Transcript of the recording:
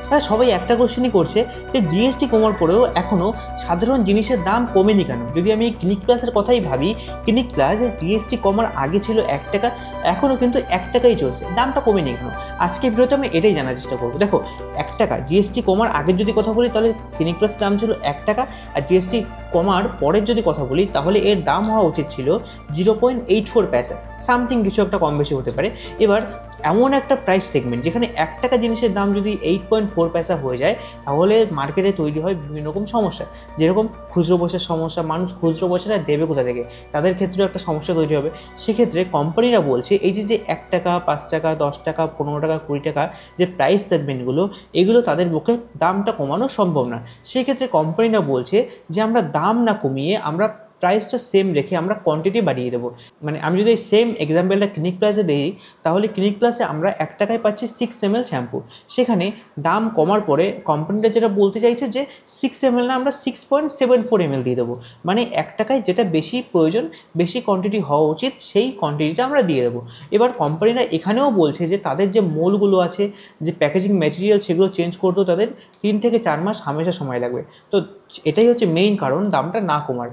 তারা সবাই একটা কোশ্চেনই করছে যে জিএসটি কমার পরেও এখনও সাধারণ জিনিসের দাম কমেনি কেন। যদি আমি ক্লিনিক প্লাসের কথাই ভাবি, ক্লিনিক প্লাস জিএসটি কমার আগে ছিল 1 টাকা, এখনও কিন্তু 1 টাকাই চলছে, দামটা কমেনি কেন। আজকে ভিডিওতে আমি এটাই জানার চেষ্টা করবো। দেখো 1 টাকা জিএসটি কমার আগের যদি কথা বলি তাহলে ক্লিনিক প্লাসের দাম ছিল 1 টাকা, আর জিএসটি কমার পরের যদি কথা বলি তাহলে এর দাম হওয়া উচিত ছিল 0.84 পয়সা, সামথিং কিছু একটা কম বেশি হতে পারে। এবার এমন একটা প্রাইস সেগমেন্ট যেখানে 1 টাকা জিনিসের দাম যদি 8.4 পয়সা হয়ে যায় তাহলে মার্কেটে তৈরি হয় বিভিন্ন রকম সমস্যা, যেরকম খুচরো পয়সার সমস্যা, মানুষ খুচরো পয়সাটা দেবে কোথা থেকে, তাদের ক্ষেত্রেও একটা সমস্যা তৈরি হবে। সেক্ষেত্রে কোম্পানিরা বলছে এই যে 1 টাকা, 5 টাকা, 10 টাকা, 15 টাকা, 20 টাকা যে প্রাইস সেগমেন্টগুলো, এগুলো তাদের পক্ষে দামটা কমানো সম্ভব না। সেক্ষেত্রে কোম্পানিরা বলছে যে আমরা দাম না কমিয়ে আমরা প্রাইসটা সেম রেখে আমরা কোয়ান্টিটি বাড়িয়ে দেবো। মানে আমি যদি সেম এক্সাম্পলটা ক্লিনিক প্লাসে দিই, তাহলে ক্লিনিক প্লাসে আমরা 1 টাকায় পাচ্ছি 6 ml শ্যাম্পু, সেখানে দাম কমার পরে কোম্পানিটা যেটা বলতে চাইছে যে 6 ml না, আমরা 6.74 ml দিয়ে দেবো। মানে 1 টাকায় যেটা বেশি প্রয়োজন, বেশি কোয়ান্টিটি হওয়া উচিত, সেই কোয়ান্টিটিটা আমরা দিয়ে দেবো। এবার কোম্পানিরা এখানেও বলছে যে তাদের যে মোলগুলো আছে, যে প্যাকেজিং ম্যাটেরিয়াল, সেগুলো চেঞ্জ করতেও তাদের 3 থেকে 4 মাস হামেশা সময় লাগবে। তো এটাই হচ্ছে মেইন কারণ দামটা না কমার।